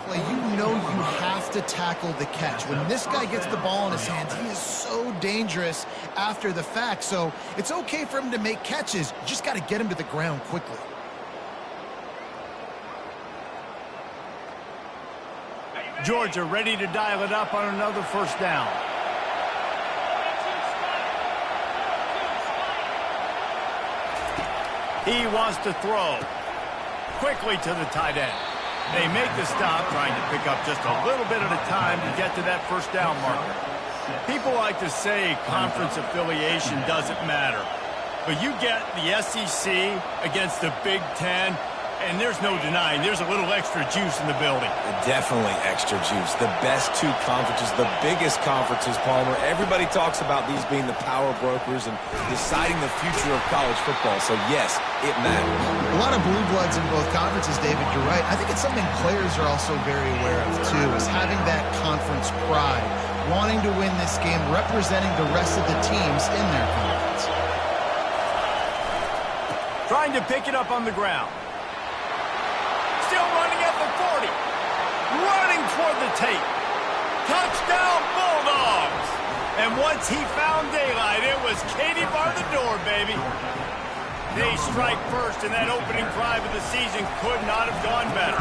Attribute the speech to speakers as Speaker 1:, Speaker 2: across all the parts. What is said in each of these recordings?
Speaker 1: Play, you know you have to tackle the catch. When this guy gets the ball in his hands, he is so dangerous after the fact. So it's okay for him to make catches. You just got to get him to the ground quickly.
Speaker 2: Georgia ready to dial it up on another first down. He wants to throw quickly to the tight end. They make the stop, trying to pick up just a little bit at a time to get to that first down marker. People like to say conference affiliation doesn't matter, but you get the SEC against the Big Ten, and there's no denying there's a little extra juice in the building.
Speaker 3: Definitely extra juice. The best two conferences, the biggest conferences, Palmer. Everybody talks about these being the power brokers and deciding the future of college football. So, yes, it matters.
Speaker 1: A lot of blue bloods in both conferences, David. You're right. I think it's something players are also very aware of, too, is having that conference pride, wanting to win this game, representing the rest of the teams in their conference.
Speaker 2: Trying to pick it up on the ground. Still running at the 40. Running toward the tape. Touchdown, Bulldogs! And once he found daylight, it was Katie bar the door, baby. They strike first, and that opening drive of the season could not have gone better.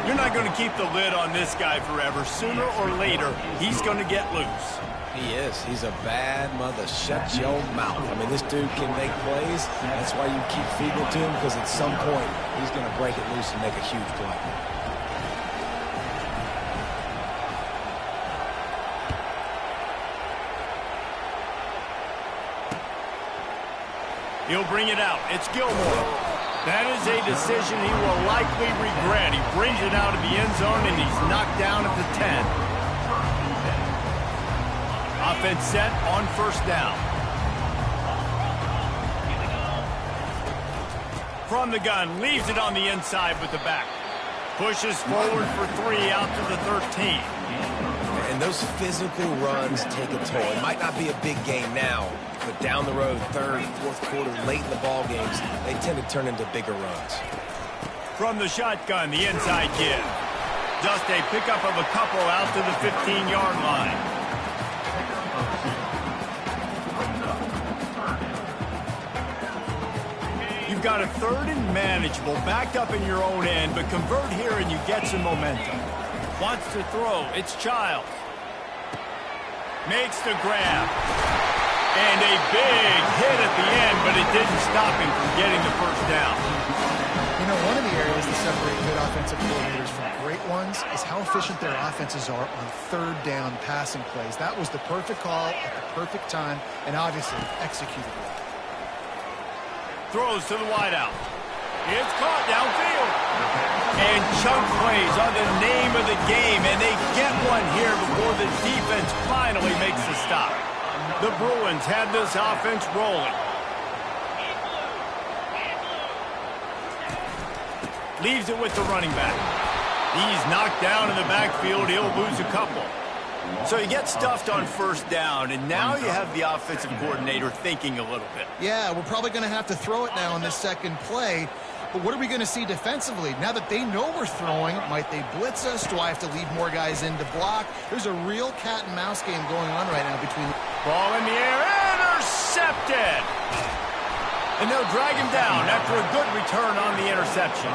Speaker 2: You're not going to keep the lid on this guy forever. Sooner or later, he's going to get loose.
Speaker 3: He is. He's a bad mother. Shut your mouth. I mean, this dude can make plays. That's why you keep feeding it to him, because at some point, he's going to break it loose and make a huge play.
Speaker 2: He'll bring it out. It's Gilmore. That is a decision he will likely regret. He brings it out of the end zone, and he's knocked down at the 10. Offense set on first down. From the gun, leaves it on the inside with the back. Pushes forward for 3 out to the 13.
Speaker 3: And those physical runs take a toll. It might not be a big game now, but down the road, third, fourth quarter, late in the ball games, they tend to turn into bigger runs.
Speaker 2: From the shotgun, the inside give. Just a pickup of a couple out to the 15-yard line. You've got a third and manageable, backed up in your own end, but convert here and you get some momentum. Wants to throw. It's Childs. Makes the grab. And a big hit at the end, but it didn't stop him from getting the first down.
Speaker 1: You know, one of the areas that separate good offensive coordinators from great ones is how efficient their offenses are on third down passing plays. That was the perfect call at the perfect time, and obviously executed well.
Speaker 2: Throws to the wideout. It's caught downfield. And chunk plays are the name of the game, and they get one here before the defense finally makes the stop. The Bruins have this offense rolling. Leaves it with the running back. He's knocked down in the backfield. He'll lose a couple. So you get stuffed on first down, and now you have the offensive coordinator thinking a little bit.
Speaker 1: Yeah, we're probably going to have to throw it now in this second play. But what are we going to see defensively? Now that they know we're throwing, might they blitz us? Do I have to leave more guys in to block? There's a real cat and mouse game going on right now between...
Speaker 2: Ball in the air, intercepted! And they'll drag him down after a good return on the interception.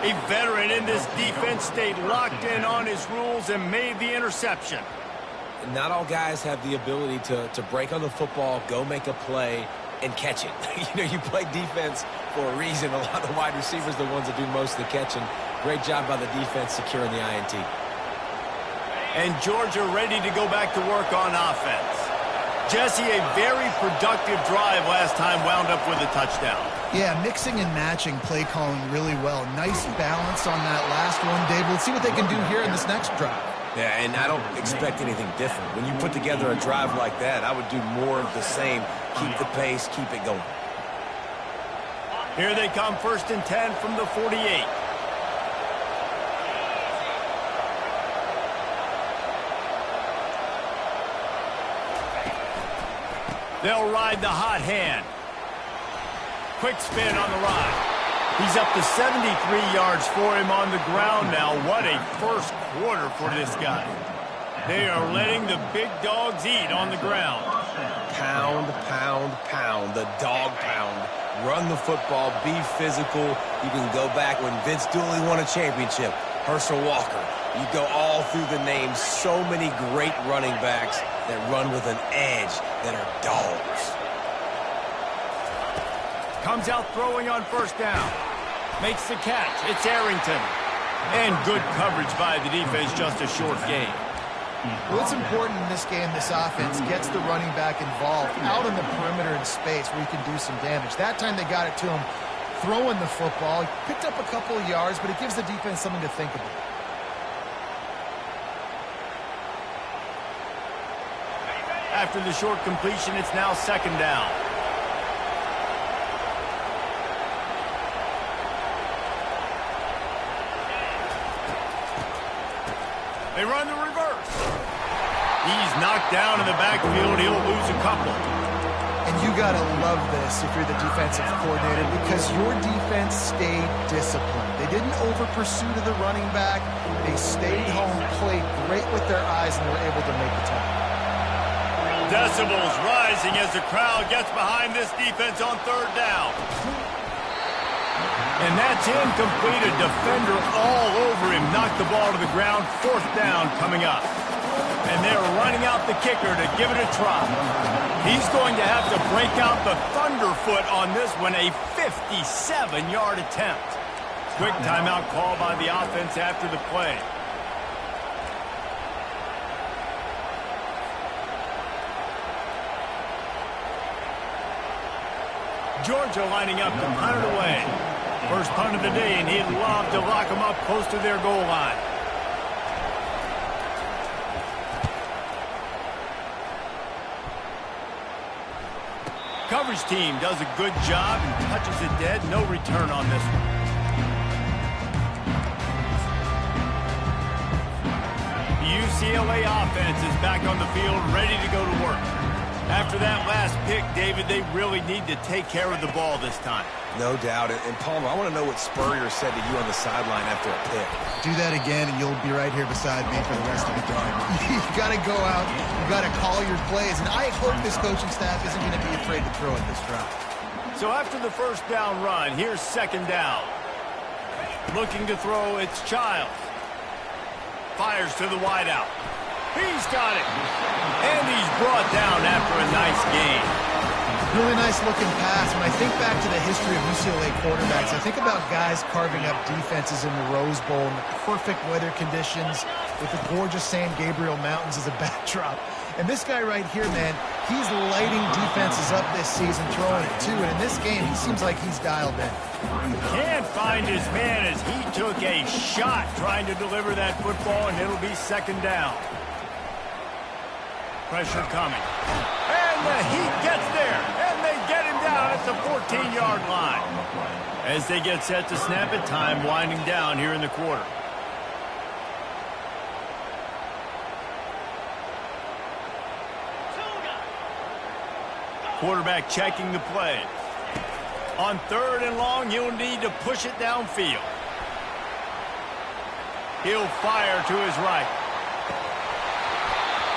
Speaker 2: A veteran in this defense stayed locked in on his rules and made the interception.
Speaker 3: Not all guys have the ability to break on the football, go make a play, and catch it. You know, you play defense for a reason. A lot of the wide receivers are the ones that do most of the catching. Great job by the defense securing the INT.
Speaker 2: And Georgia ready to go back to work on offense. Jesse, a very productive drive last time, wound up with a touchdown.
Speaker 1: Yeah, mixing and matching play calling really well. Nice balance on that last one, Dave. Let's see what they can do here in this next drive.
Speaker 3: Yeah, and I don't expect anything different. When you put together a drive like that, I would do more of the same. Keep the pace, keep it going.
Speaker 2: Here they come, 1st and 10 from the 48. They'll ride the hot hand. Quick spin on the ride. He's up to 73 yards for him on the ground now. What a first quarter for this guy. They are letting the big dogs eat on the ground.
Speaker 3: Pound, pound, pound. The dog pound. Run the football. Be physical. You can go back when Vince Dooley won a championship. Herschel Walker. You go all through the names. So many great running backs that run with an edge that are dogs.
Speaker 2: Comes out throwing on first down. Makes the catch. It's Arrington. And good coverage by the defense, just a short gain.
Speaker 1: What's important in this game, this offense gets the running back involved out on the perimeter in space where he can do some damage. That time they got it to him throwing the football. He picked up a couple of yards, but it gives the defense something to think about.
Speaker 2: After the short completion, it's now second down. They run the reverse. He's knocked down in the backfield. He'll lose a couple.
Speaker 1: And you got to love this if you're the defensive coordinator because your defense stayed disciplined. They didn't over-pursue to the running back. They stayed home, played great with their eyes, and they were able to make the tackle.
Speaker 2: Decibels rising as the crowd gets behind this defense on third down. And that's incomplete. A defender all over him. Knocked the ball to the ground. Fourth down coming up. And they're running out the kicker to give it a try. He's going to have to break out the thunderfoot on this one. A 57-yard attempt. Quick timeout call by the offense after the play. Georgia lining up to punt it away. First punt of the day, and he'd love to lock them up close to their goal line. Coverage team does a good job and touches it dead. No return on this one. The UCLA offense is back on the field, ready to go to work. After that last pick, David, they really need to take care of the ball this time.
Speaker 3: No doubt. And Palmer, I want to know what Spurrier said to you on the sideline after a pick.
Speaker 1: Do that again, and you'll be right here beside me for the rest of the game. You got to go out. You got to call your plays. And I hope this coaching staff isn't going to be afraid to throw it this drive.
Speaker 2: So after the first down run, here's second down. Looking to throw, it's Childs. Fires to the wideout. He's got it. And he's brought down after a nice gain.
Speaker 1: Really nice looking pass. When I think back to the history of UCLA quarterbacks, I think about guys carving up defenses in the Rose Bowl in the perfect weather conditions with the gorgeous San Gabriel Mountains as a backdrop. And this guy right here, man, he's lighting defenses up this season, throwing it too. And in this game, he seems like he's dialed in.
Speaker 2: Can't find his man as he took a shot trying to deliver that football, and it'll be second down. Pressure coming. And the Heat gets there. And they get him down at the 14-yard line. As they get set to snap it, time winding down here in the quarter. Quarterback checking the play. On third and long, he'll need to push it downfield. He'll fire to his right.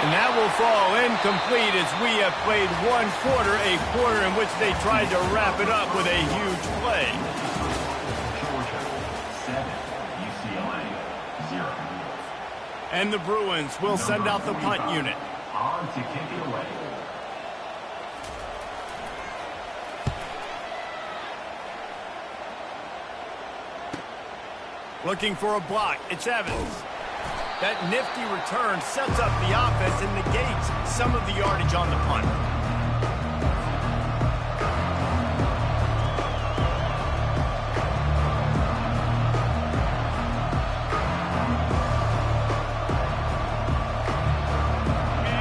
Speaker 2: And that will fall incomplete as we have played one quarter, a quarter in which they tried to wrap it up with a huge play.
Speaker 4: Georgia 7, UCLA 0.
Speaker 2: And the Bruins will send out the punt unit.
Speaker 4: On to kick it away.
Speaker 2: Looking for a block. It's Evans. That nifty return sets up the offense and negates some of the yardage on the punt.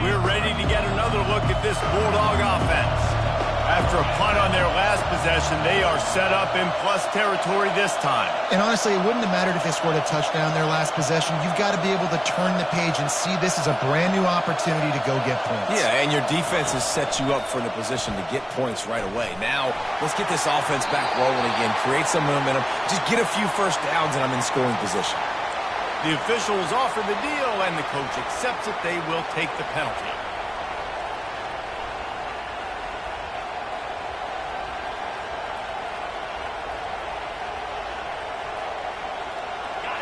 Speaker 2: We're ready to get another look at this Bulldog offense. After a punt on their last possession, they are set up in plus territory this time.
Speaker 1: And honestly, it wouldn't have mattered if they scored a touchdown their last possession. You've got to be able to turn the page and see this as a brand new opportunity to go get points.
Speaker 3: Yeah, and your defense has set you up for the position to get points right away. Now, let's get this offense back rolling again, create some momentum, just get a few first downs, and I'm in scoring position.
Speaker 2: The officials offer the deal, and the coach accepts it. They will take the penalty.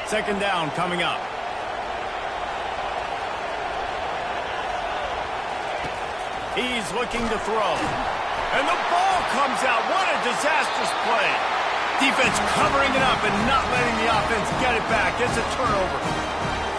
Speaker 2: Second down coming up. He's looking to throw. And the ball comes out. What a disastrous play. Defense covering it up and not letting the offense get it back. It's a turnover.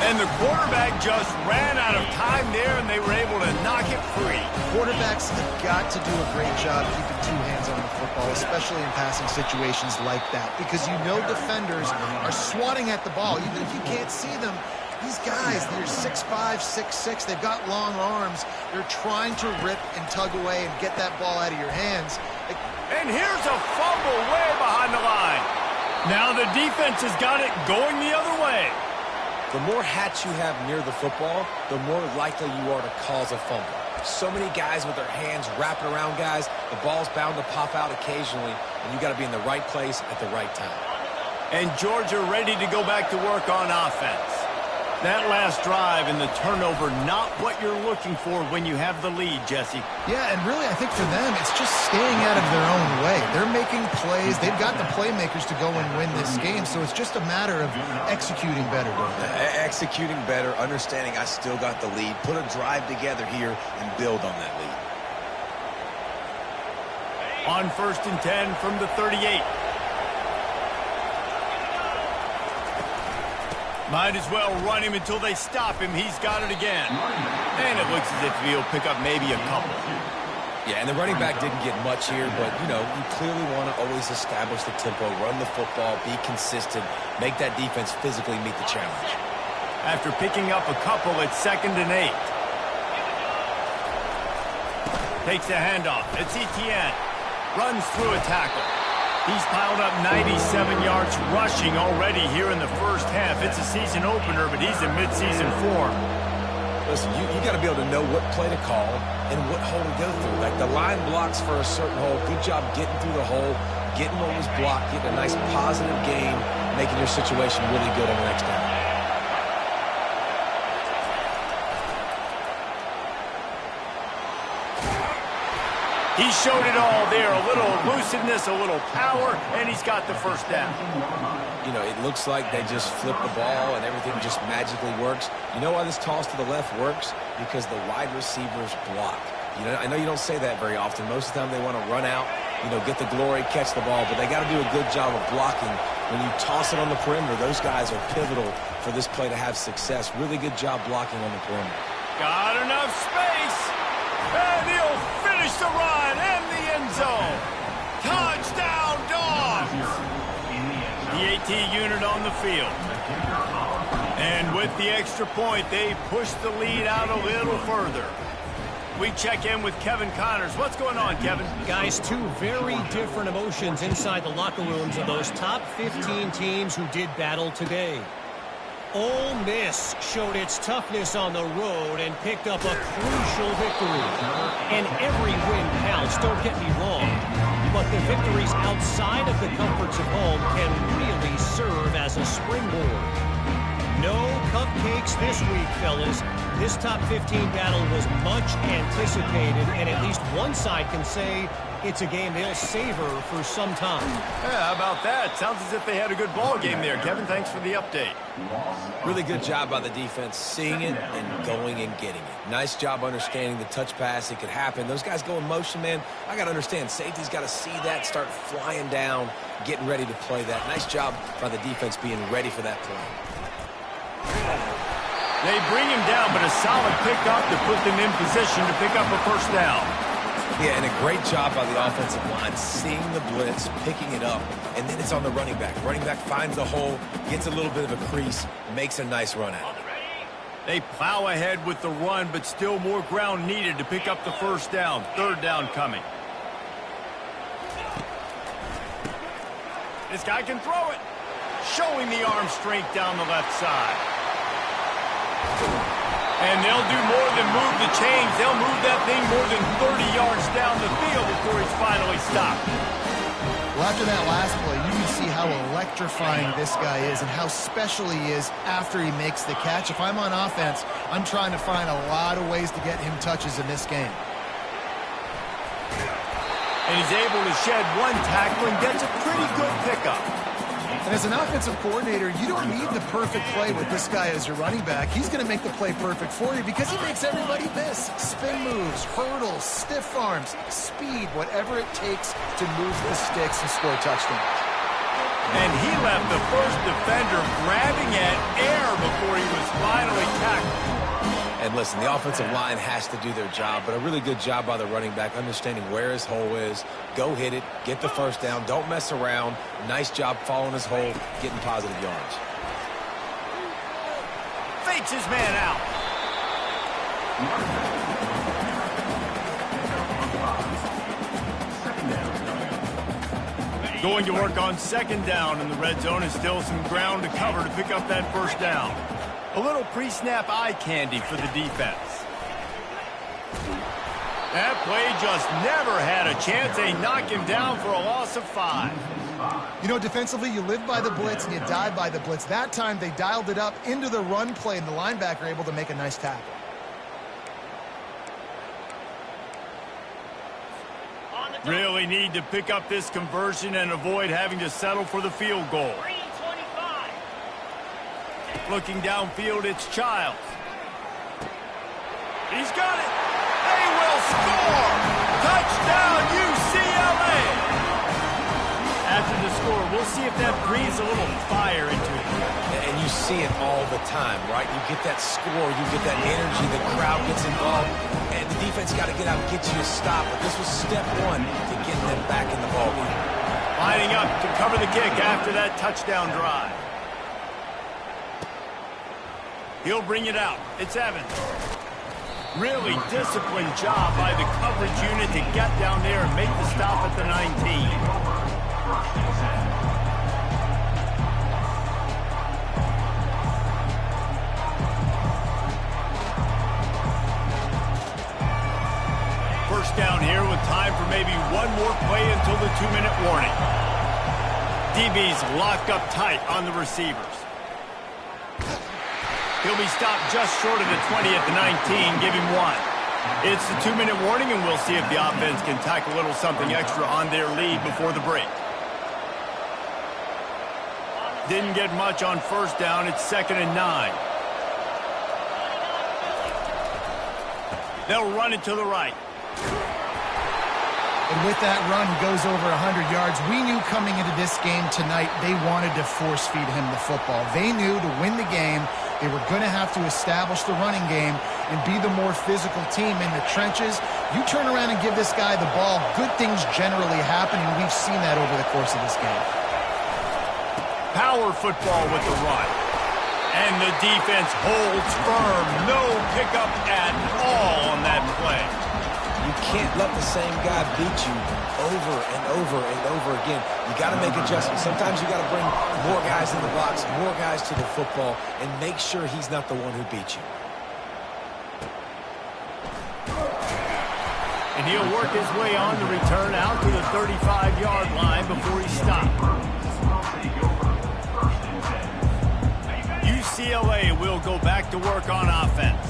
Speaker 2: And the quarterback just ran out of time there, and they were able to knock it free.
Speaker 1: Quarterbacks have got to do a great job keeping two hands on the football, especially in passing situations like that, because you know defenders are swatting at the ball. Even if you can't see them, these guys, they're 6'5", 6'6", they've got long arms. They're trying to rip and tug away and get that ball out of your hands.
Speaker 2: And here's a fumble way behind the line. Now the defense has got it going the other way.
Speaker 3: The more hats you have near the football, the more likely you are to cause a fumble. So many guys with their hands wrapping around guys, the ball's bound to pop out occasionally, and you got to be in the right place at the right time.
Speaker 2: And Georgia ready to go back to work on offense. That last drive and the turnover, not what you're looking for when you have the lead, Jesse.
Speaker 1: Yeah, and really, I think for them, it's just staying out of their own way. They're making plays. They've got the playmakers to go and win this game, so it's just a matter of executing better.
Speaker 3: Executing better, understanding I still got the lead, put a drive together here, and build on that lead.
Speaker 2: On 1st and 10 from the 38. Might as well run him until they stop him. He's got it again. And it looks as if he'll pick up maybe a couple.
Speaker 3: Yeah, and the running back didn't get much here, but, you know, you clearly want to always establish the tempo, run the football, be consistent, make that defense physically meet the challenge.
Speaker 2: After picking up a couple, it's 2nd and 8. Takes a handoff. It's Etienne. Runs through a tackle. He's piled up 97 yards rushing already here in the first half. It's a season opener, but he's in midseason form.
Speaker 3: Listen, you got to be able to know what play to call and what hole to go through. Like the line blocks for a certain hole. Good job getting through the hole, getting what was blocked, getting a nice positive gain, making your situation really good on the next down.
Speaker 2: He showed it all there. A little elusiveness, a little power, and he's got the first down.
Speaker 3: You know, it looks like they just flip the ball and everything just magically works. You know why this toss to the left works? Because the wide receivers block. You know, I know you don't say that very often. Most of the time they want to run out, you know, get the glory, catch the ball, but they got to do a good job of blocking. When you toss it on the perimeter, those guys are pivotal for this play to have success. Really good job blocking on the perimeter.
Speaker 2: Got enough space, and he'll finish the run and the end zone. Touchdown, Dogs! The AT unit on the field. And with the extra point, they push the lead out a little further. We check in with Kevin Connors. What's going on, Kevin?
Speaker 5: Guys, two very different emotions inside the locker rooms of those top 15 teams who did battle today. Ole Miss showed its toughness on the road and picked up a crucial victory. And every win counts, don't get me wrong. But the victories outside of the comforts of home can really serve as a springboard. No cupcakes this week, fellas. This top 15 battle was much anticipated, and at least one side can say it's a game they'll savor for some time.
Speaker 2: Yeah, how about that? Sounds as if they had a good ball game there. Kevin, thanks for the update.
Speaker 3: Really good job by the defense, seeing it and going and getting it. Nice job understanding the touch pass. It could happen. Those guys go in motion, man. I got to understand, safety's got to see that, start flying down, getting ready to play that. Nice job by the defense being ready for that play.
Speaker 2: They bring him down, but a solid pickup to put them in position to pick up a first down.
Speaker 3: Yeah, and a great job by the offensive line, seeing the blitz, picking it up, and then it's on the running back. Running back finds the hole, gets a little bit of a crease, makes a nice run out.
Speaker 2: They plow ahead with the run, but still more ground needed to pick up the first down. Third down coming. This guy can throw it. Showing the arm strength down the left side. And they'll do more than move the chains. They'll move that thing more than 30 yards down the field before he's finally stopped.
Speaker 1: Well, after that last play, you can see how electrifying this guy is and how special he is after he makes the catch. If I'm on offense, I'm trying to find a lot of ways to get him touches in this game.
Speaker 2: And he's able to shed one tackle and gets a pretty good pickup.
Speaker 1: And as an offensive coordinator, you don't need the perfect play with this guy as your running back. He's going to make the play perfect for you because he makes everybody miss. Spin moves, hurdles, stiff arms, speed, whatever it takes to move the sticks and score touchdowns.
Speaker 2: And he left the first defender grabbing at air before he was finally tackled.
Speaker 3: And listen, the offensive line has to do their job, but a really good job by the running back understanding where his hole is. Go hit it, get the first down, don't mess around. Nice job following his hole, getting positive yards.
Speaker 2: Fakes his man out. Going to work on second down in the red zone, and still some ground to cover to pick up that first down. A little pre-snap eye candy for the defense. That play just never had a chance. They knock him down for a loss of 5.
Speaker 1: You know, defensively, you live by the blitz and you die by the blitz. That time, they dialed it up into the run play, and the linebacker able to make a nice tackle.
Speaker 2: Really need to pick up this conversion and avoid having to settle for the field goal. Looking downfield, it's Childs. He's got it. They will score. Touchdown, UCLA. After the score, we'll see if that breathes a little fire into it.
Speaker 3: And you see it all the time, right? You get that score, you get that energy, the crowd gets involved, and the defense got to get out and get you a stop. But this was step one to getting them back in the ballgame.
Speaker 2: Lining up to cover the kick after that touchdown drive. He'll bring it out. It's Evans. Really disciplined job by the coverage unit to get down there and make the stop at the 19. First down here with time for maybe one more play until the 2-minute warning. DB's locked up tight on the receivers. He'll be stopped just short of the 20 at the 19. Give him 1. It's the 2-minute warning, and we'll see if the offense can tack a little something extra on their lead before the break. Didn't get much on first down. It's 2nd and 9. They'll run it to the right.
Speaker 1: And with that run, he goes over 100 yards. We knew coming into this game tonight they wanted to force-feed him the football. They knew to win the game, they were going to have to establish the running game and be the more physical team in the trenches. You turn around and give this guy the ball, good things generally happen, and we've seen that over the course of this game.
Speaker 2: Power football with the run. And the defense holds firm. No pickup at all on that play.
Speaker 3: You can't let the same guy beat you over and over and over again. You got to make adjustments. Sometimes you got to bring more guys in the box, more guys to the football, and make sure he's not the one who beat you.
Speaker 2: And he'll work his way on the return out to the 35-yard line before he stopped. UCLA will go back to work on offense.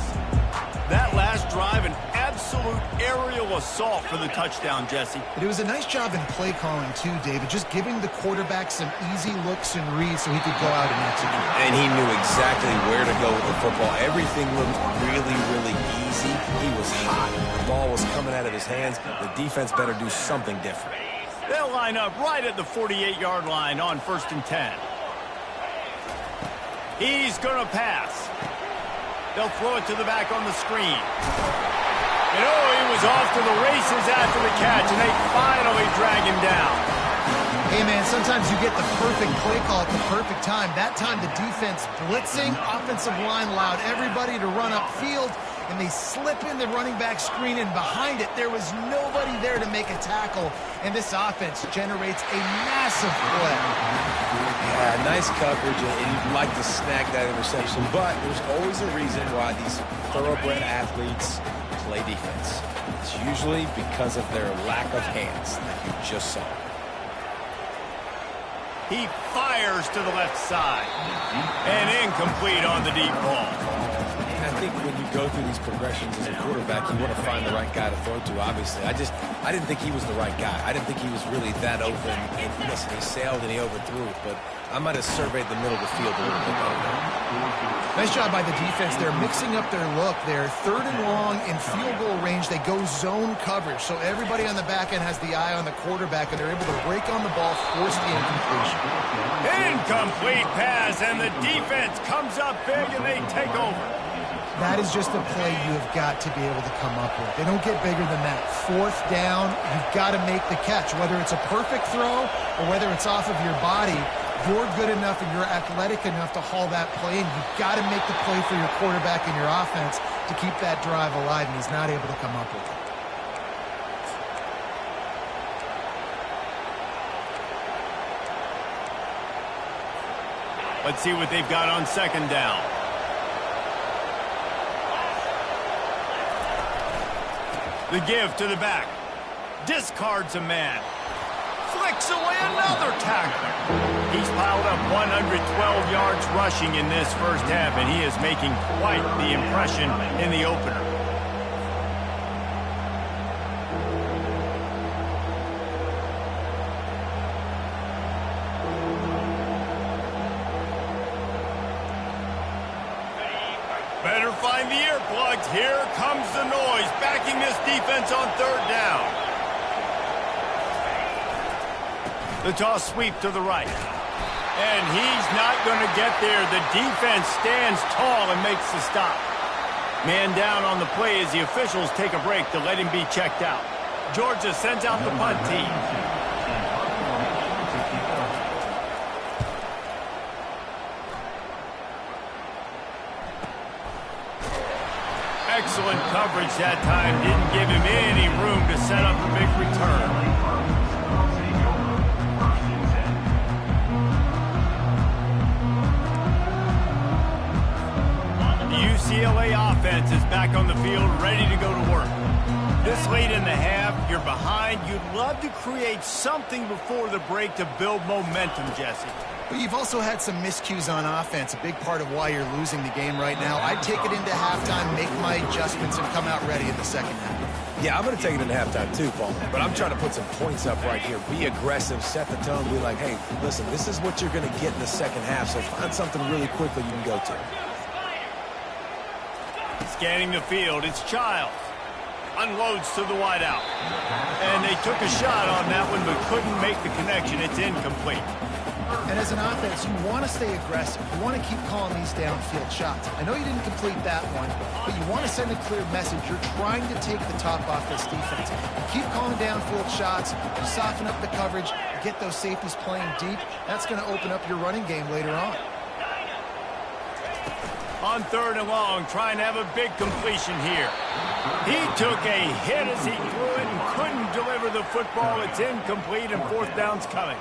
Speaker 2: That last drive, an absolute aerial assault for the touchdown, Jesse.
Speaker 1: But it was a nice job in play calling too, David, just giving the quarterback some easy looks and reads so he could go out and execute.
Speaker 3: And he knew exactly where to go with the football. Everything looked really, really easy. He was hot. The ball was coming out of his hands. The defense better do something different.
Speaker 2: They'll line up right at the 48-yard line on 1st and 10. He's going to pass. They'll throw it to the back on the screen. And oh, he was off to the races after the catch, and they finally drag him down.
Speaker 1: Hey, man, sometimes you get the perfect play call at the perfect time. That time the defense blitzing, offensive line allowed everybody to run upfield, and they slip in the running back screen, and behind it, there was nobody there to make a tackle, and this offense generates a massive play.
Speaker 3: Yeah, nice coverage, and you'd like to snag that interception, but there's always a reason why these thoroughbred athletes play defense. It's usually because of their lack of hands that you just saw.
Speaker 2: He fires to the left side. And incomplete on the deep ball.
Speaker 3: I think when you go through these progressions as a quarterback, you want to find the right guy to throw to, obviously. I didn't think he was the right guy. I didn't think he was really that open. And listen, he sailed and he overthrew it, but I might have surveyed the middle of the field a little bit better.
Speaker 1: Nice job by the defense. They're mixing up their look. They're 3rd and long in field goal range. They go zone coverage, so everybody on the back end has the eye on the quarterback, and they're able to break on the ball, force the incompletion.
Speaker 2: Incomplete pass, and the defense comes up big, and they take over.
Speaker 1: That is just a play you have got to be able to come up with. They don't get bigger than that. 4th down, you've got to make the catch. Whether it's a perfect throw or whether it's off of your body, you're good enough and you're athletic enough to haul that play, and you've got to make the play for your quarterback and your offense to keep that drive alive, and he's not able to come up with it.
Speaker 2: Let's see what they've got on 2nd down. The give to the back. Discards a man. Flicks away another tackler. He's piled up 112 yards rushing in this first half, and he is making quite the impression in the opener. Better find the earplugs. Here comes the noise, backing this defense on 3rd down. The toss sweep to the right. And he's not going to get there. The defense stands tall and makes the stop. Man down on the play as the officials take a break to let him be checked out. Georgia sends out the punt team. Excellent coverage that time. Didn't give him any room to set up a big return. The UCLA offense is back on the field, ready to go to work. This late in the half, you're behind. You'd love to create something before the break to build momentum, Jesse.
Speaker 1: But you've also had some miscues on offense, a big part of why you're losing the game right now. I'd take it into halftime, make my adjustments, and come out ready in the 2nd half.
Speaker 3: Yeah, I'm going to take it into halftime too, Paul. But I'm trying to put some points up right here. Be aggressive, set the tone, be like, hey, listen, this is what you're going to get in the 2nd half, so find something really quickly you can go to.
Speaker 2: Scanning the field, it's Childs. Unloads to the wideout. And they took a shot on that one, but couldn't make the connection. It's incomplete.
Speaker 1: And as an offense, you want to stay aggressive. You want to keep calling these downfield shots. I know you didn't complete that one, but you want to send a clear message. You're trying to take the top off this defense. You keep calling downfield shots, you soften up the coverage, you get those safeties playing deep. That's going to open up your running game later on.
Speaker 2: On 3rd and long, trying to have a big completion here. He took a hit as he threw it and couldn't deliver the football. It's incomplete, and 4th down's coming.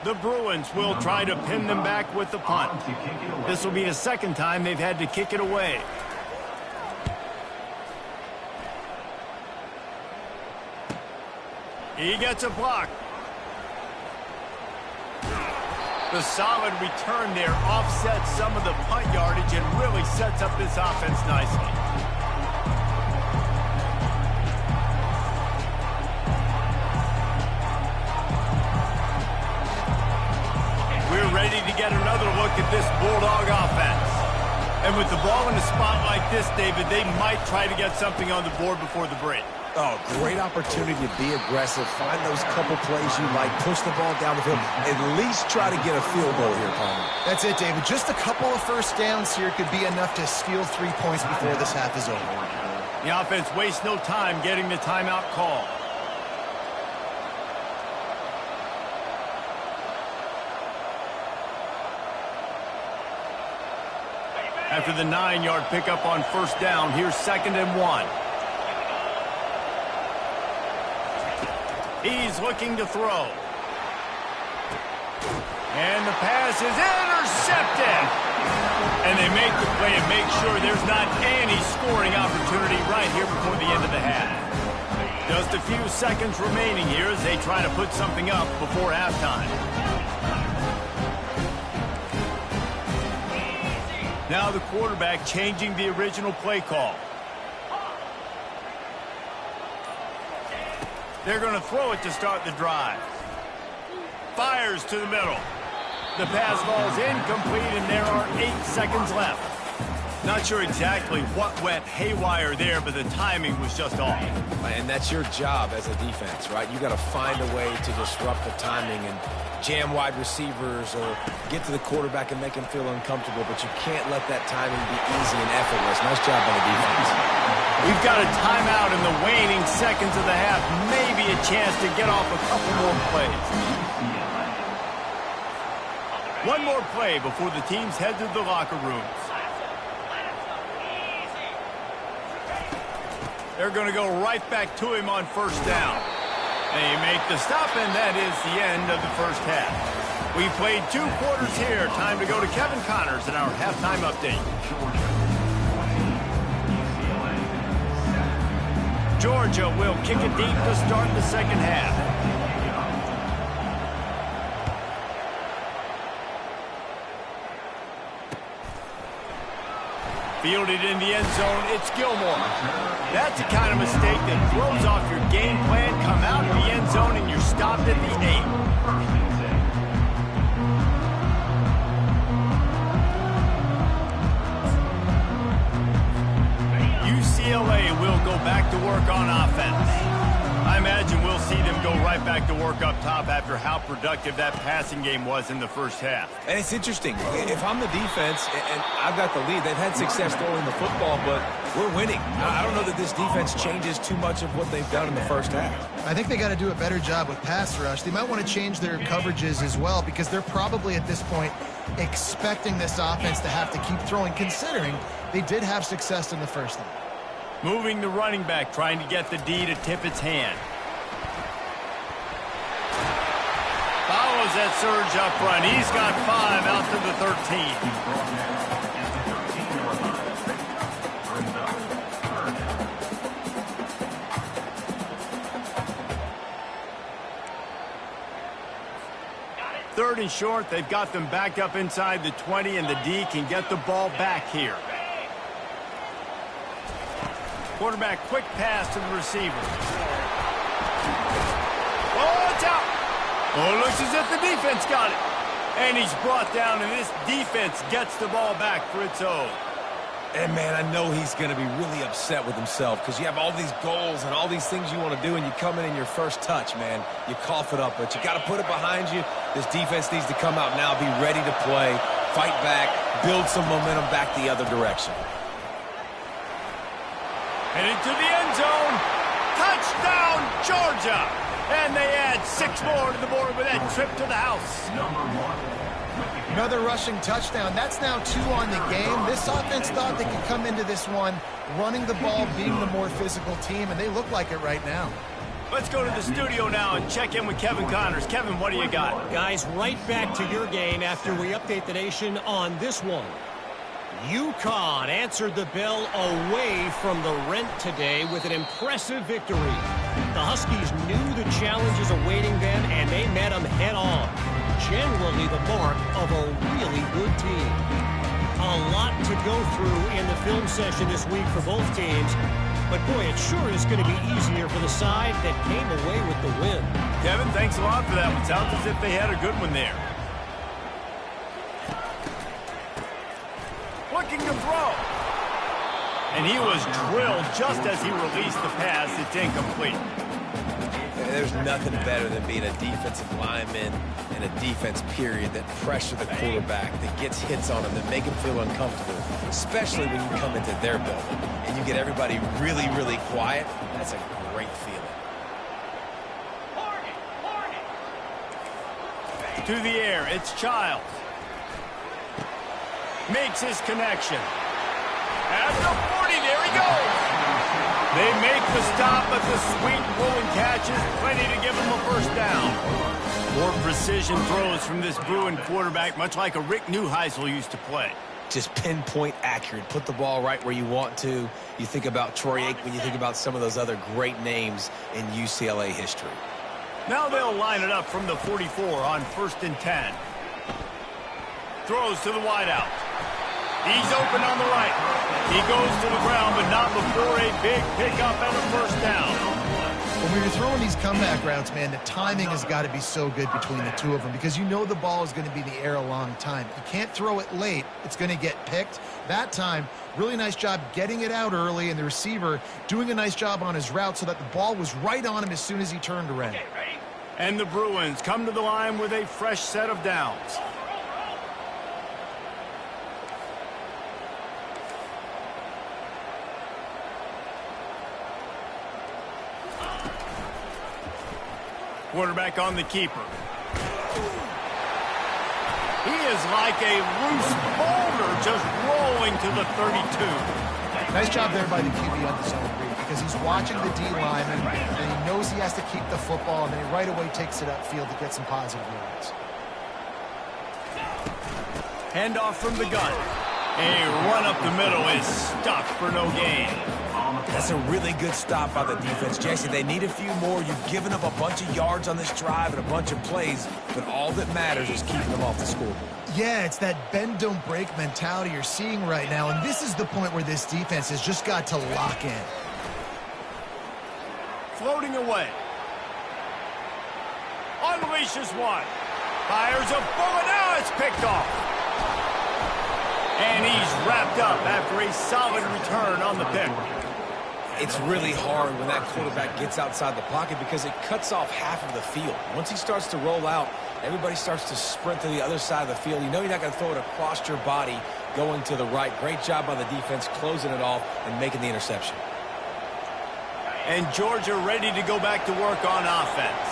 Speaker 2: The Bruins will try to pin them back with the punt. This will be the 2nd time they've had to kick it away. He gets a block. The solid return there offsets some of the punt yardage and really sets up this offense nicely. We're ready to get another look at this Bulldog offense. And with the ball in a spot like this, David, they might try to get something on the board before the break.
Speaker 3: Oh, great opportunity to be aggressive. Find those couple plays you like. Push the ball down the field. At least try to get a field goal here, Palmer.
Speaker 1: That's it, David. Just a couple of first downs here could be enough to steal 3 points before this half is over.
Speaker 2: The offense wastes no time getting the timeout call. After the 9-yard pickup on first down, here's 2nd and 1. He's looking to throw. And the pass is intercepted. And they make the play and make sure there's not any scoring opportunity right here before the end of the half. Just a few seconds remaining here as they try to put something up before halftime. Now the quarterback changing the original play call. They're going to throw it to start the drive. Fires to the middle. The pass falls incomplete, and there are 8 seconds left. Not sure exactly what went haywire there, but the timing was just off.
Speaker 3: And that's your job as a defense, right? You got to find a way to disrupt the timing and jam wide receivers or get to the quarterback and make him feel uncomfortable, but you can't let that timing be easy and effortless. Nice job by the defense.
Speaker 2: We've got a timeout in the waning seconds of the half. Maybe a chance to get off a couple more plays. One more play before the teams head to the locker rooms. They're going to go right back to him on first down. They make the stop, and that is the end of the first half. We played 2 quarters here. Time to go to Kevin Connors in our halftime update. Georgia will kick it deep to start the second half. Fielded in the end zone, it's Gilmore. That's the kind of mistake that throws off your game plan. Come out of the end zone and you're stopped at the 8. UCLA will go back to work on offense. I imagine we'll see them go right back to work up top after how productive that passing game was in the first half.
Speaker 3: And it's interesting. If I'm the defense and I've got the lead, they've had success throwing the football, but we're winning. I don't know that this defense changes too much of what they've done in the first half.
Speaker 1: I think they got to do a better job with pass rush. They might want to change their coverages as well because they're probably at this point expecting this offense to have to keep throwing, considering they did have success in the first half.
Speaker 2: Moving the running back, trying to get the D to tip its hand. Follows that surge up front. He's got 5 out to the 13. Third and short, they've got them back up inside the 20, and the D can get the ball back here. Quarterback, quick pass to the receiver. Oh, it's out. Oh, it looks as if the defense got it. And he's brought down, and this defense gets the ball back for its own.
Speaker 3: And, man, I know he's going to be really upset with himself because you have all these goals and all these things you want to do, and you come in your first touch, man. You cough it up, but you got to put it behind you. This defense needs to come out now, be ready to play, fight back, build some momentum back the other direction.
Speaker 2: And into the end zone. Touchdown, Georgia. And they add 6 more to the board with that trip to the house.
Speaker 1: Another rushing touchdown. That's now 2 on the game. This offense thought they could come into this one running the ball, being the more physical team, and they look like it right now.
Speaker 2: Let's go to the studio now and check in with Kevin Connors. Kevin, what do you got?
Speaker 5: Guys, right back to your game after we update the nation on this one. UConn answered the bell away from the Rent today with an impressive victory. The Huskies knew the challenges awaiting them, and they met them head-on. Generally the mark of a really good team. A lot to go through in the film session this week for both teams, but boy, it sure is going to be easier for the side that came away with the win.
Speaker 2: Kevin, thanks a lot for that one. Sounds as if they had a good one there. Looking to throw. And he was drilled just as he released the pass. It's incomplete.
Speaker 3: There's nothing better than being a defensive lineman and a defense period that pressure the quarterback, that gets hits on him, that make him feel uncomfortable, especially when you come into their building and you get everybody really, really quiet. That's a great feeling.
Speaker 2: To the air, it's Childs. Makes his connection. At the 40, there he goes. They make the stop, but the sweet pulling catch is plenty to give him a first down. More precision throws from this Bruin quarterback, much like a Rick Neuheisel used to play.
Speaker 3: Just pinpoint accurate. Put the ball right where you want to. You think about Troy Aikman, you think about some of those other great names in UCLA history.
Speaker 2: Now they'll line it up from the 44 on 1st and 10. Throws to the wideout. He's open on the right. He goes to the ground, but not before a big pickup and a first down.
Speaker 1: When you're throwing these comeback routes, man, the timing has got to be so good between the two of them because you know the ball is going to be in the air a long time. You can't throw it late. It's going to get picked. That time, really nice job getting it out early, and the receiver doing a nice job on his route so that the ball was right on him as soon as he turned around.
Speaker 2: And the Bruins come to the line with a fresh set of downs. Quarterback on the keeper. He is like a loose boulder just rolling to the 32.
Speaker 1: Nice job there by the QB on the zone read because he's watching the D lineman and he knows he has to keep the football, and then he right away takes it upfield to get some positive yards.
Speaker 2: Handoff from the gun. A run up the middle is stuck for no gain.
Speaker 3: That's a really good stop by the defense. Jesse, they need a few more. You've given up a bunch of yards on this drive and a bunch of plays, but all that matters is keeping them off the scoreboard.
Speaker 1: Yeah, it's that bend, don't break mentality you're seeing right now, and this is the point where this defense has just got to lock in.
Speaker 2: Floating away. Unleashes one. Fires a bullet. Now it's picked off. And he's wrapped up after a solid return on the pick.
Speaker 3: It's really hard when that quarterback gets outside the pocket because it cuts off half of the field. Once he starts to roll out, everybody starts to sprint to the other side of the field. You know you're not going to throw it across your body going to the right. Great job by the defense closing it off and making the interception.
Speaker 2: And Georgia ready to go back to work on offense.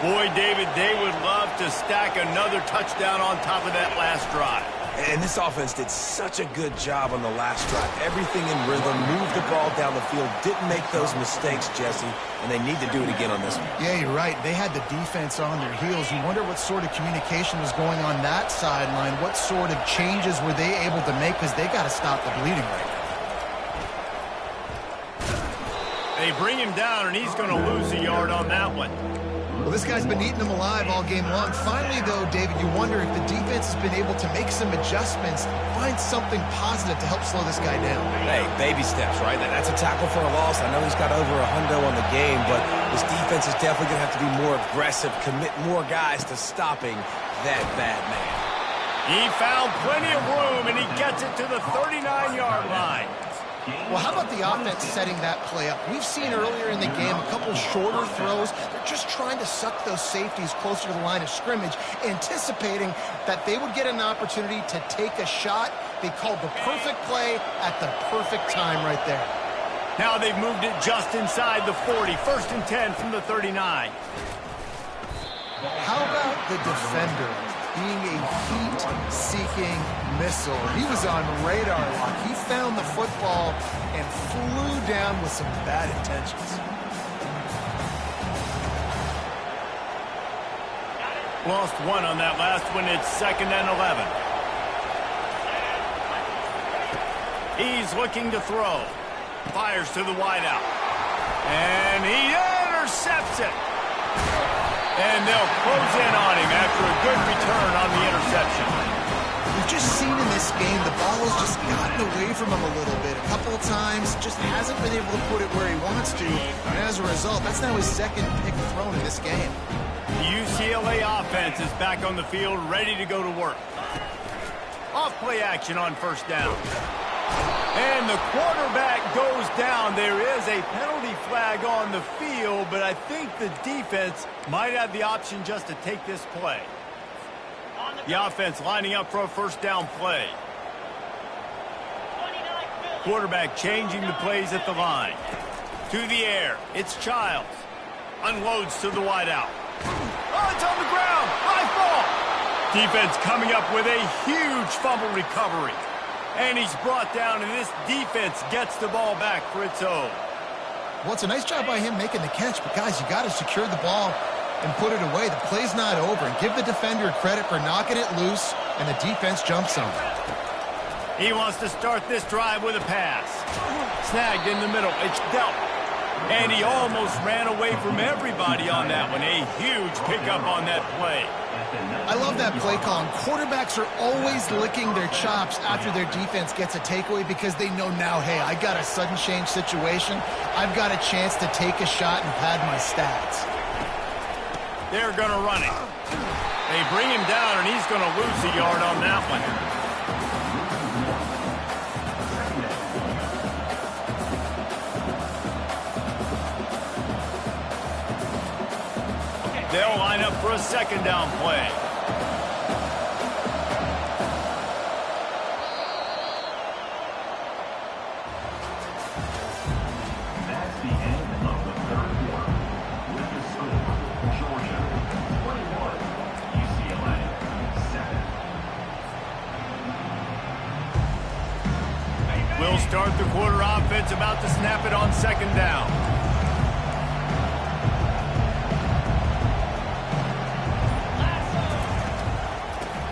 Speaker 2: Boy, David, they would love to stack another touchdown on top of that last drive.
Speaker 3: And this offense did such a good job on the last drive. Everything in rhythm, moved the ball down the field, didn't make those mistakes, Jesse, and they need to do it again on this one.
Speaker 1: Yeah, you're right. They had the defense on their heels. You wonder what sort of communication was going on that sideline. What sort of changes were they able to make because they got to stop the bleeding right now.
Speaker 2: They bring him down, and he's going to lose a yard on that one.
Speaker 1: Well, this guy's been eating them alive all game long. Finally, though, David, you wonder if the defense has been able to make some adjustments, find something positive to help slow this guy down.
Speaker 3: Hey, baby steps, right? That's a tackle for a loss. I know he's got over $100 on the game, but this defense is definitely going to have to be more aggressive, commit more guys to stopping that bad man.
Speaker 2: He found plenty of room, and he gets it to the 39-yard line.
Speaker 1: Well, how about the offense setting that play up? We've seen earlier in the game a couple shorter throws. They're just trying to suck those safeties closer to the line of scrimmage, anticipating that they would get an opportunity to take a shot. They called the perfect play at the perfect time right there.
Speaker 2: Now they've moved it just inside the 40. 1st and 10 from the 39.
Speaker 1: How about the defender being a heat-seeking missile? He was on radar lock. He found the football and flew down with some bad intentions.
Speaker 2: Lost one on that last one. It's 2nd and 11. He's looking to throw. Fires to the wideout. And he intercepts it. And they'll close in on him after a good return on the interception.
Speaker 1: We've just seen in this game the ball has just gotten away from him a little bit. A couple of times, just hasn't been able to put it where he wants to. And as a result, that's now his 2nd pick thrown in this game.
Speaker 2: The UCLA offense is back on the field, ready to go to work. Off play action on 1st down. And the quarterback goes down. There is a penalty flag on the field, but I think the defense might have the option just to take this play. The offense lining up for a 1st down play. Quarterback changing the plays at the line. To the air. It's Childs. Unloads to the wideout. Oh, it's on the ground. High ball. Defense coming up with a huge fumble recovery. And he's brought down, and this defense gets the ball back for its own.
Speaker 1: Well, it's a nice job by him making the catch, but guys, you got to secure the ball and put it away. The play's not over, and give the defender credit for knocking it loose, and the defense jumps on it.
Speaker 2: He wants to start this drive with a pass. Snagged in the middle. It's dealt. And he almost ran away from everybody on that one. A huge pickup on that play.
Speaker 1: I love that play call. Quarterbacks are always licking their chops after their defense gets a takeaway because they know now, hey, I got a sudden change situation. I've got a chance to take a shot and pad my stats.
Speaker 2: They're going to run it. They bring him down, and he's going to lose a yard on that one. They'll line up for a second down play.
Speaker 4: That's the end of the third quarter. With the score, Georgia 21, UCLA 7.
Speaker 2: We'll start the quarter. Offense about to snap it on second down.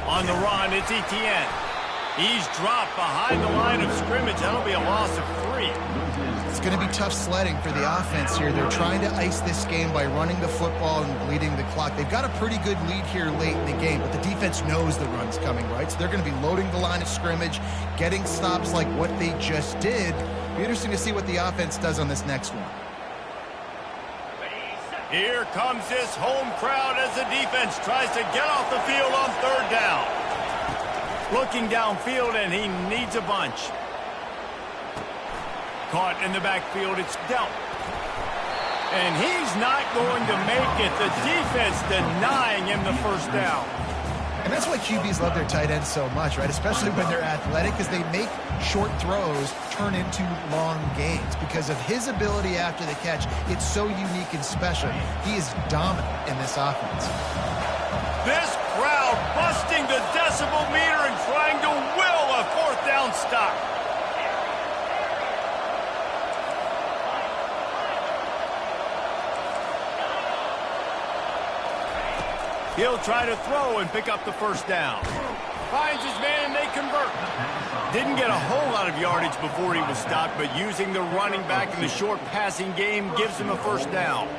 Speaker 2: On the run, it's Etienne. He's dropped behind the line of scrimmage. That'll be a loss of 3.
Speaker 1: It's going to be tough sledding for the offense here. They're trying to ice this game by running the football and bleeding the clock. They've got a pretty good lead here late in the game, but the defense knows the run's coming, right? So they're going to be loading the line of scrimmage, getting stops like what they just did. It'll be interesting to see what the offense does on this next one.
Speaker 2: Here comes this home crowd as the defense tries to get off the field on third down. Looking downfield, and he needs a bunch. Caught in the backfield, it's dealt. And he's not going to make it. The defense denying him the first down.
Speaker 1: And that's why QBs love their tight ends so much, right? Especially when they're athletic, because they make short throws turn into long gains. Because of his ability after the catch, it's so unique and special. He is dominant in this offense.
Speaker 2: This crowd busting the decibel meter and trying to will a fourth down stop. He'll try to throw and pick up the first down. Finds his man, and they convert. Didn't get a whole lot of yardage before he was stopped, but using the running back in the short passing game gives him a first down.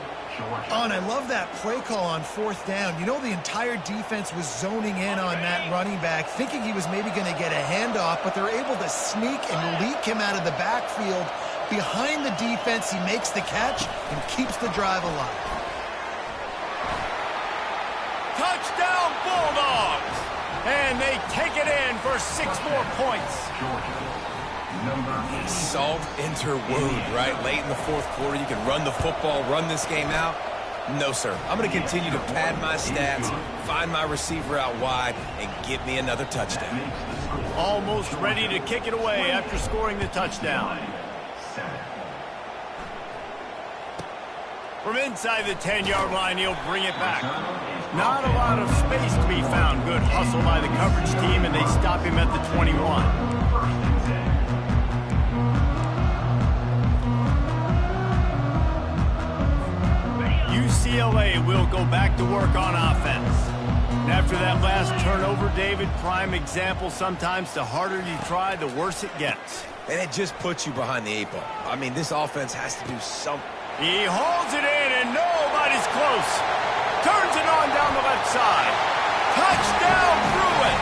Speaker 1: Oh, and I love that play call on fourth down. You know, the entire defense was zoning in on that running back, thinking he was maybe going to get a handoff, but they're able to sneak and leak him out of the backfield. Behind the defense, he makes the catch and keeps the drive alive.
Speaker 2: Touchdown, Bulldogs! And they take it in for 6 more points.
Speaker 3: Salt enter wound, right? Late in the fourth quarter, you can run the football, run this game out. No, sir. I'm going to continue to pad my stats, find my receiver out wide, and get me another touchdown.
Speaker 2: Almost ready to kick it away after scoring the touchdown. From inside the 10-yard line, he'll bring it back. Not a lot of space to be found. Good hustle by the coverage team, and they stop him at the 21. UCLA will go back to work on offense. And after that last turnover, David, prime example, sometimes the harder you try, the worse it gets.
Speaker 3: And it just puts you behind the 8 ball. I mean, this offense has to do something.
Speaker 2: He holds it in, and nobody's close. Turns it on down the left side. Touchdown, Bruin.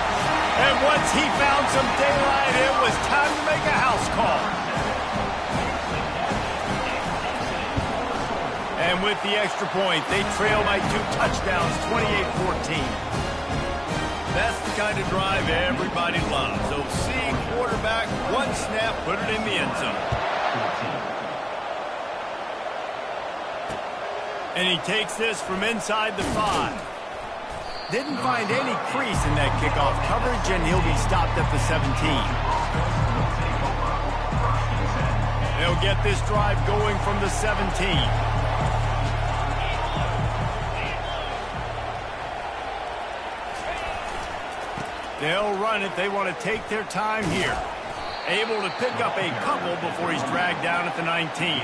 Speaker 2: And once he found some daylight, it was time to make a house call. And with the extra point, they trail by 2 touchdowns, 28-14. That's the kind of drive everybody loves. So seeing quarterback, one snap, put it in the end zone. And he takes this from inside the 5. Didn't find any crease in that kickoff coverage, and he'll be stopped at the 17. They'll get this drive going from the 17. They'll run it. They want to take their time here. Able to pick up a couple before he's dragged down at the 19.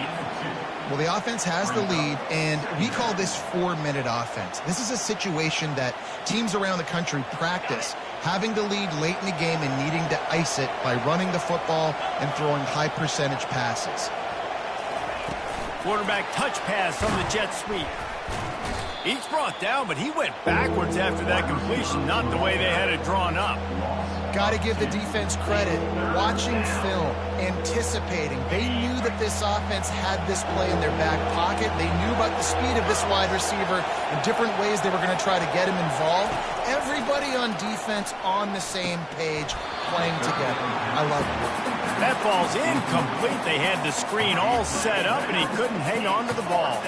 Speaker 1: Well, the offense has the lead, and we call this 4-minute offense. This is a situation that teams around the country practice, having the lead late in the game and needing to ice it by running the football and throwing high-percentage passes.
Speaker 2: Quarterback touch pass on the jet sweep. He's brought down, but he went backwards after that completion, not the way they had it drawn up.
Speaker 1: Got to give the defense credit. Watching film, anticipating. They knew that this offense had this play in their back pocket. They knew about the speed of this wide receiver and different ways they were going to try to get him involved. Everybody on defense on the same page, playing together. I love it.
Speaker 2: That ball's incomplete. They had the screen all set up, and he couldn't hang on to the ball.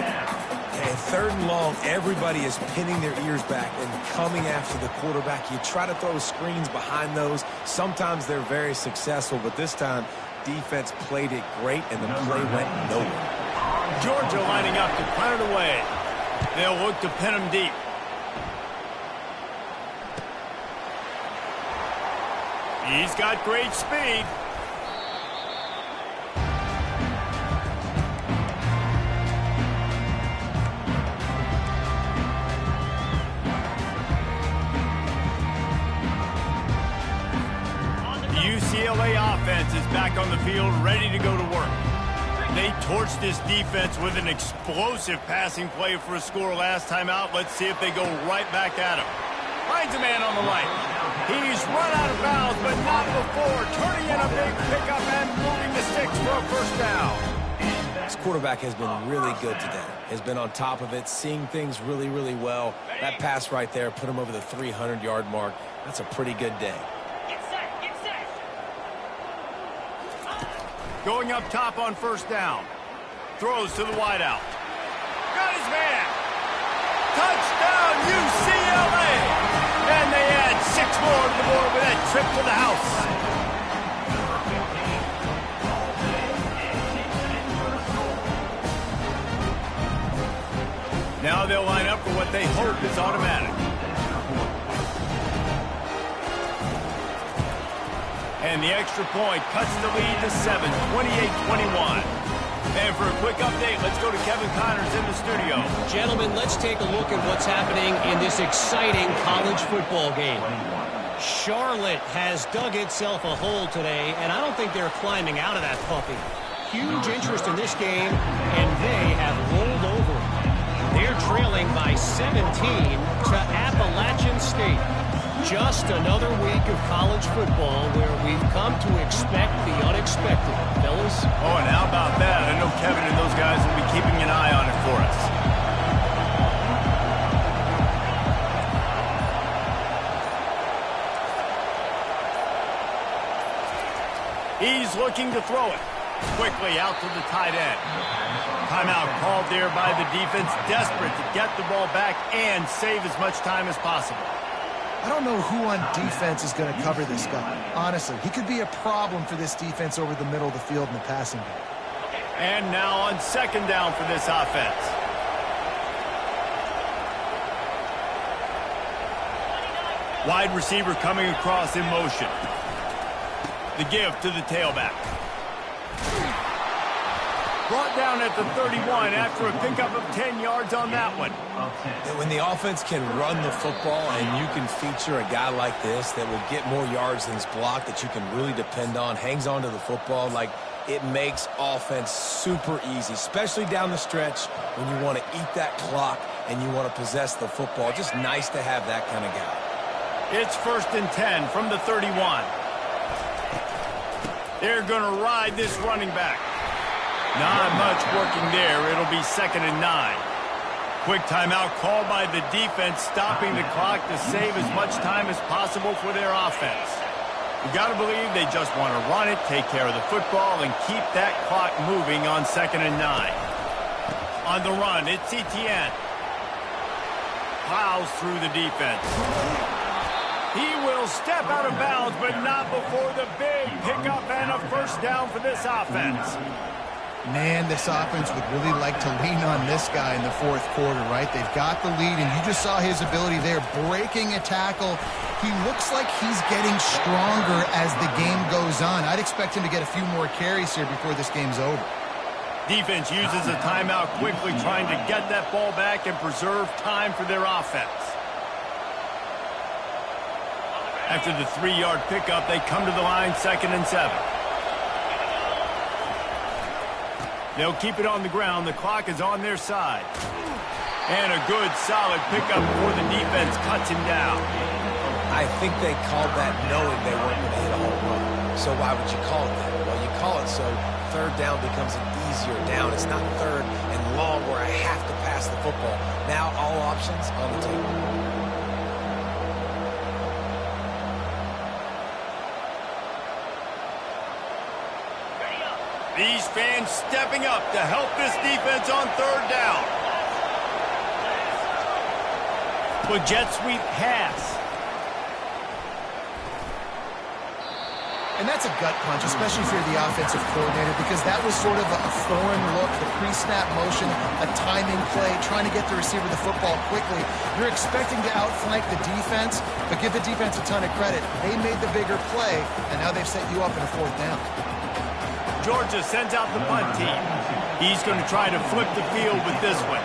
Speaker 3: And 3rd and long, everybody is pinning their ears back and coming after the quarterback. You try to throw screens behind those. Sometimes they're very successful, but this time, defense played it great, and the play went nowhere.
Speaker 2: Georgia lining up to punt it away. They'll look to pin him deep. He's got great speed. UCLA offense is back on the field, ready to go to work. They torched this defense with an explosive passing play for a score last time out. Let's see if they go right back at him. Finds a man on the right. He's run out of bounds, but not before. Turning in a big pickup and moving the sticks for a first down.
Speaker 3: This quarterback has been really good today. Has been on top of it, seeing things really, really well. That pass right there put him over the 300-yard mark. That's a pretty good day.
Speaker 2: Going up top on first down. Throws to the wideout. Got his man. Touchdown, UCLA! And they add 6 more to the board with that trip to the house. Now they'll line up for what they hope is automatic. And the extra point cuts the lead to 7, 28-21. And for a quick update, let's go to Kevin Connors in the studio.
Speaker 5: Gentlemen, let's take a look at what's happening in this exciting college football game. Charlotte has dug itself a hole today, and I don't think they're climbing out of that puppy. Huge interest in this game, and they have rolled over. They're trailing by 17 to Appalachian State. Just another week of college football where we've come to expect the unexpected, fellas.
Speaker 2: Oh, and how about that? I know Kevin and those guys will be keeping an eye on it for us. He's looking to throw it. Quickly out to the tight end. Timeout called there by the defense, desperate to get the ball back and save as much time as possible.
Speaker 1: I don't know who on defense is going to cover this guy. Honestly, he could be a problem for this defense over the middle of the field in the passing game.
Speaker 2: And now on second down for this offense. Wide receiver coming across in motion. The give to the tailback. Brought down at the 31 after a pickup of 10 yards on that one.
Speaker 3: When the offense can run the football and you can feature a guy like this that will get more yards than his block that you can really depend on, hangs on to the football, like it makes offense super easy, especially down the stretch when you want to eat that clock and you want to possess the football. Just nice to have that kind of guy.
Speaker 2: It's 1st and 10 from the 31. They're going to ride this running back. Not much working there. It'll be 2nd and 9. Quick timeout called by the defense, stopping the clock to save as much time as possible for their offense. You got to believe they just want to run it, take care of the football, and keep that clock moving on 2nd and 9. On the run, it's Etienne. Plows through the defense. He will step out of bounds, but not before the big pickup and a first down for this offense.
Speaker 1: Man, this offense would really like to lean on this guy in the fourth quarter, right? They've got the lead, and you just saw his ability there, breaking a tackle. He looks like he's getting stronger as the game goes on. I'd expect him to get a few more carries here before this game's over.
Speaker 2: Defense uses a timeout quickly, trying to get that ball back and preserve time for their offense. After the 3-yard pickup, they come to the line, 2nd and 7. They'll keep it on the ground. The clock is on their side. And a good, solid pickup before the defense cuts him down.
Speaker 3: I think they called that knowing they weren't going to hit a home run. So why would you call it that? Well, you call it so third down becomes an easier down. It's not third and long where I have to pass the football. Now all options on the table.
Speaker 2: These fans stepping up to help this defense on 3rd down. With jet sweep pass.
Speaker 1: And that's a gut punch, especially if you're the offensive coordinator, because that was sort of a foreign look, the pre-snap motion, a timing play, trying to get the receiver the football quickly. You're expecting to outflank the defense, but give the defense a ton of credit. They made the bigger play, and now they've set you up in a 4th down.
Speaker 2: Georgia sends out the punt team. He's going to try to flip the field with this one.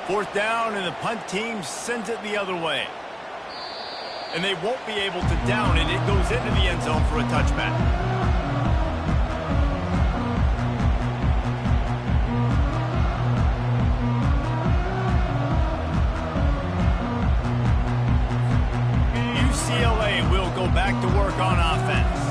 Speaker 2: Fourth down, and the punt team sends it the other way. And they won't be able to down it. It goes into the end zone for a touchback. UCLA will go back to work on offense.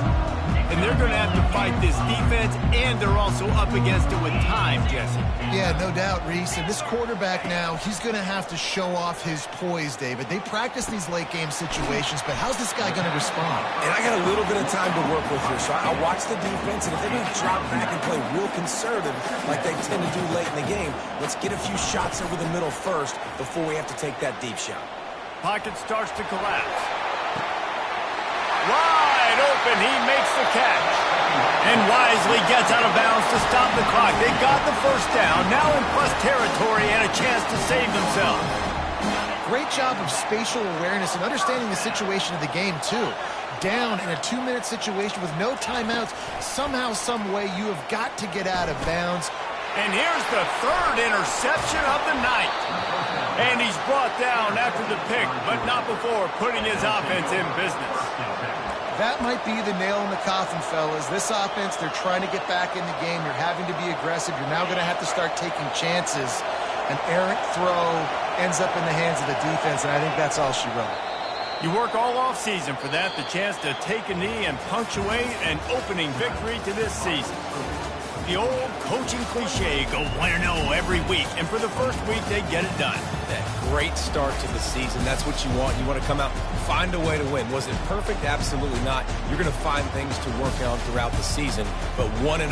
Speaker 2: And they're going to have to fight this defense, and they're also up against it with time, Jesse.
Speaker 1: Yeah, no doubt, Reese. And this quarterback now, he's going to have to show off his poise, David. They practice these late-game situations, but how's this guy going to respond?
Speaker 3: And I got a little bit of time to work with here, so I'll watch the defense, and if they're going to drop back and play real conservative like they tend to do late in the game, let's get a few shots over the middle first before we have to take that deep shot.
Speaker 2: Pocket starts to collapse. Wide open, he makes the catch. And wisely gets out of bounds to stop the clock. They got the first down, now in plus territory and a chance to save themselves.
Speaker 1: Great job of spatial awareness and understanding the situation of the game, too. Down in a 2-minute situation with no timeouts, somehow, some way, you have got to get out of bounds.
Speaker 2: And here's the 3rd interception of the night. And he's brought down after the pick, but not before putting his offense in business.
Speaker 1: That might be the nail in the coffin, fellas. This offense, they're trying to get back in the game. You're having to be aggressive. You're now going to have to start taking chances. An errant throw ends up in the hands of the defense, and I think that's all she wrote.
Speaker 2: You work all offseason for that, the chance to take a knee and punctuate an opening victory to this season. The old coaching cliche, go 1-0 every week, and for the first week, they get it done.
Speaker 3: That great start to the season, that's what you want. You want to come out, find a way to win. Was it perfect? Absolutely not. You're going to find things to work on throughout the season, but 1-0,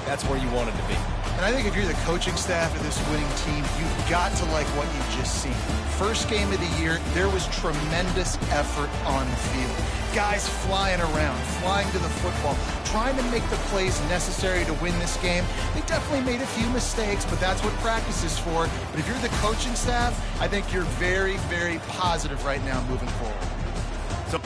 Speaker 3: that's where you wanted to be.
Speaker 1: And I think if you're the coaching staff of this winning team, you've got to like what you've just seen. First game of the year, there was tremendous effort on the field. Guys flying around, flying to the football, trying to make the plays necessary to win this game. They definitely made a few mistakes, but that's what practice is for. But if you're the coaching staff, I think you're very, very positive right now moving forward.
Speaker 2: So